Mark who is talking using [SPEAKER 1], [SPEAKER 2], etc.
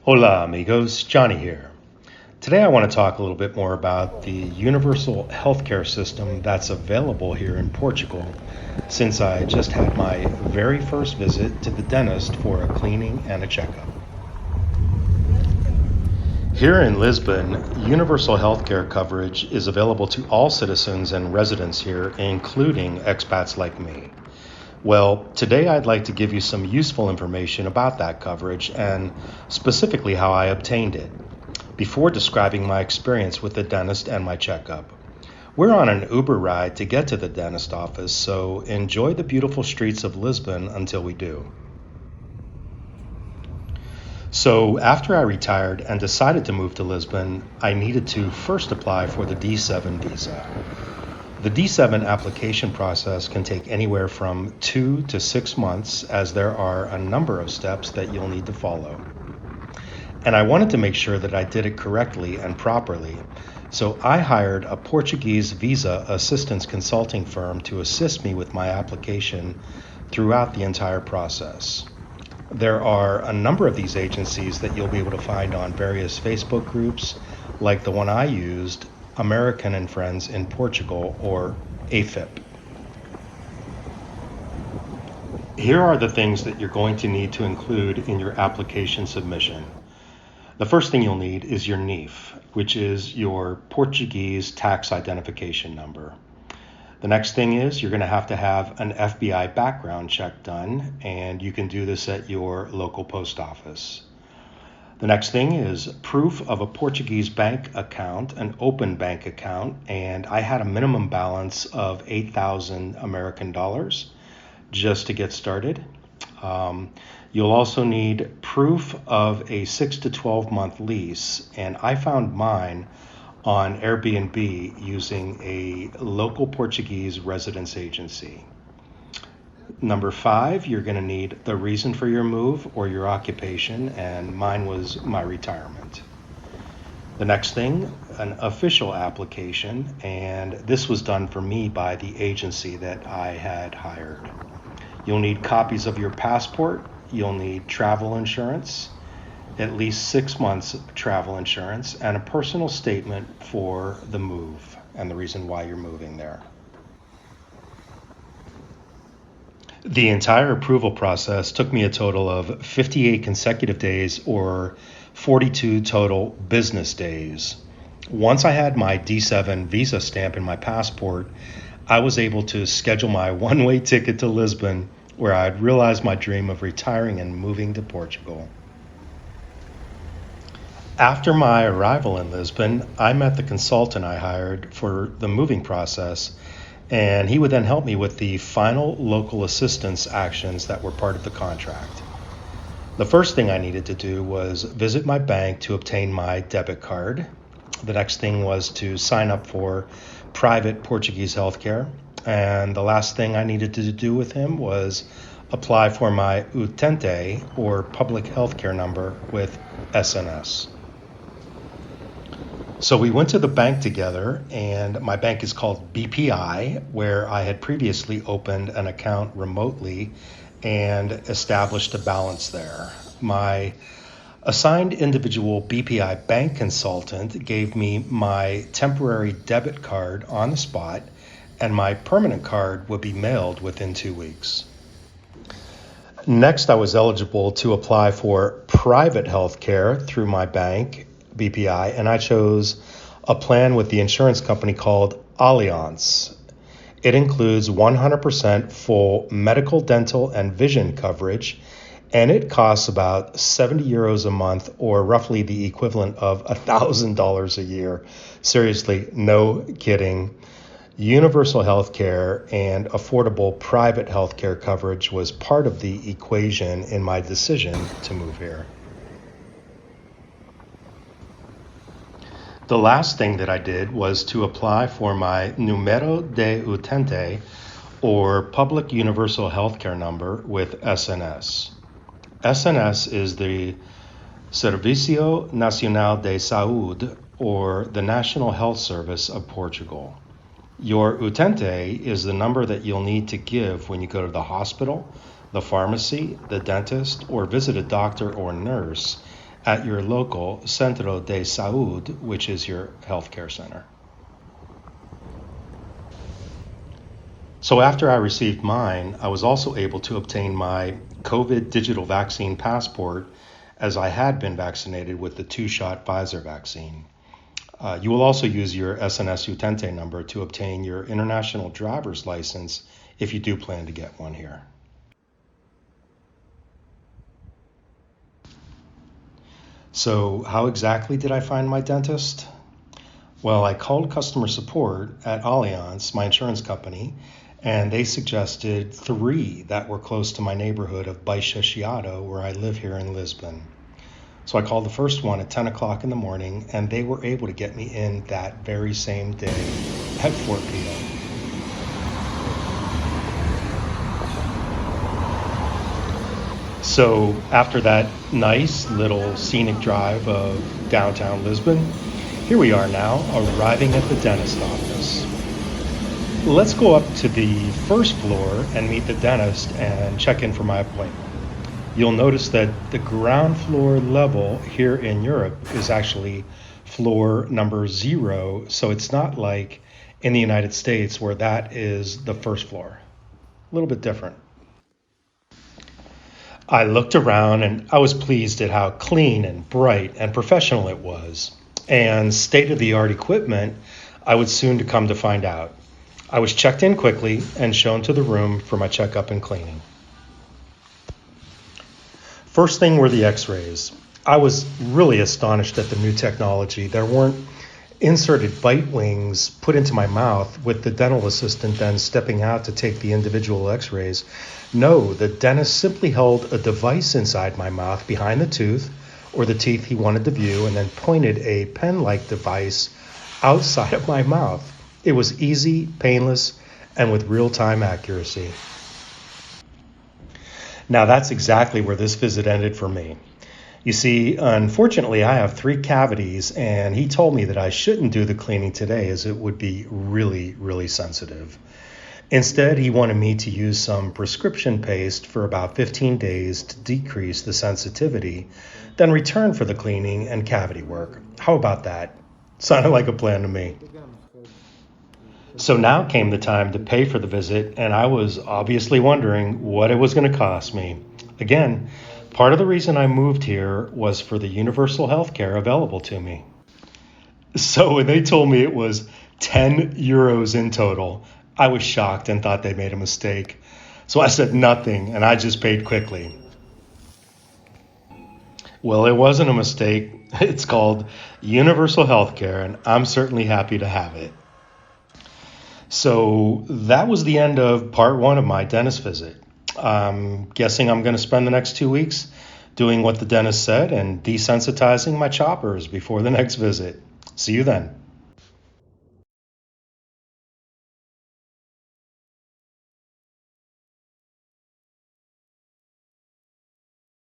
[SPEAKER 1] Hola amigos, Johnny here. Today I want to talk a little bit more about the universal healthcare system that's available here in Portugal, since I just had my very first visit to the dentist for a cleaning and a checkup. Here in Lisbon, universal healthcare coverage is available to all citizens and residents here, including expats like me. Well, today I'd like to give you some useful information about that coverage and specifically how I obtained it, before describing my experience with the dentist and my checkup. We're on an Uber ride to get to the dentist office, so enjoy the beautiful streets of Lisbon until we do. So, after I retired and decided to move to Lisbon, I needed to first apply for the D7 visa. The D7 application process can take anywhere from 2 to 6 months, as there are a number of steps that you'll need to follow. And I wanted to make sure that I did it correctly and properly, so I hired a Portuguese visa assistance consulting firm to assist me with my application throughout the entire process. There are a number of these agencies that you'll be able to find on various Facebook groups, like the one I used, American and Friends in Portugal, or AFIP. Here are the things that you're going to need to include in your application submission. The first thing you'll need is your NIF, which is your Portuguese tax identification number. The next thing is you're going to have an FBI background check done, and you can do this at your local post office. The next thing is proof of a Portuguese bank account, an open bank account, and I had a minimum balance of 8,000 American dollars just to get started. You'll also need proof of a 6 to 12 month lease, and I found mine on Airbnb using a local Portuguese residence agency. Number 5, you're going to need the reason for your move or your occupation, and mine was my retirement. The next thing, an official application, and this was done for me by the agency that I had hired. You'll need copies of your passport, you'll need travel insurance, at least 6 months travel insurance, and a personal statement for the move and the reason why you're moving there. The entire approval process took me a total of 58 consecutive days, or 42 total business days. Once I had my D7 visa stamp in my passport, I was able to schedule my one-way ticket to Lisbon, where I'd realized my dream of retiring and moving to Portugal. After my arrival in Lisbon, I met the consultant I hired for the moving process, and he would then help me with the final local assistance actions that were part of the contract. The first thing I needed to do was visit my bank to obtain my debit card. The next thing was to sign up for private Portuguese healthcare. And the last thing I needed to do with him was apply for my utente, or public healthcare number, with SNS. So we went to the bank together, and my bank is called BPI, where I had previously opened an account remotely and established a balance there. My assigned individual BPI bank consultant gave me my temporary debit card on the spot, and my permanent card would be mailed within 2 weeks. Next, I was eligible to apply for private health care through my bank, BPI, and I chose a plan with the insurance company called Allianz. It includes 100% full medical, dental, and vision coverage, and it costs about 70 euros a month, or roughly the equivalent of $1,000 a year. Seriously, no kidding. Universal health care and affordable private health care coverage was part of the equation in my decision to move here. The last thing that I did was to apply for my Número de Utente, or Public Universal Healthcare Number, with SNS. SNS is the Serviço Nacional de Saúde, or the National Health Service of Portugal. Your Utente is the number that you'll need to give when you go to the hospital, the pharmacy, the dentist, or visit a doctor or nurse, at your local Centro de Salud, which is your healthcare center. So after I received mine, I was also able to obtain my COVID digital vaccine passport, as I had been vaccinated with the 2-shot Pfizer vaccine. You will also use your SNS Utente number to obtain your international driver's license if you do plan to get one here. So how exactly did I find my dentist? Well, I called customer support at Allianz, my insurance company, and they suggested 3 that were close to my neighborhood of Baixa Chiado, where I live here in Lisbon. So I called the first one at 10 o'clock in the morning, and they were able to get me in that very same day at 4 p.m. So after that nice little scenic drive of downtown Lisbon, here we are now, arriving at the dentist office. Let's go up to the first floor and meet the dentist and check in for my appointment. You'll notice that the ground floor level here in Europe is actually floor number 0, so it's not like in the United States where that is the first floor. A little bit different. I looked around and I was pleased at how clean and bright and professional it was, and state-of-the-art equipment I would soon to come to find out. I was checked in quickly and shown to the room for my checkup and cleaning. First thing were the x-rays. I was really astonished at the new technology. There weren't inserted bite wings put into my mouth with the dental assistant then stepping out to take the individual x-rays. No, the dentist simply held a device inside my mouth behind the tooth or the teeth he wanted to view and then pointed a pen-like device outside of my mouth. It was easy, painless, and with real-time accuracy. Now that's exactly where this visit ended for me. You see, unfortunately, I have 3 cavities, and he told me that I shouldn't do the cleaning today as it would be really, really sensitive. Instead, he wanted me to use some prescription paste for about 15 days to decrease the sensitivity, then return for the cleaning and cavity work. How about that? Sounded like a plan to me. So now came the time to pay for the visit, and I was obviously wondering what it was going to cost me. Again, part of the reason I moved here was for the universal health care available to me. So when they told me it was 10 euros in total, I was shocked and thought they made a mistake. So I said nothing, and I just paid quickly. Well, it wasn't a mistake. It's called universal health care, and I'm certainly happy to have it. So that was the end of part 1 of my dentist visit. I'm guessing I'm going to spend the next 2 weeks doing what the dentist said and desensitizing my choppers before the next visit. See you then.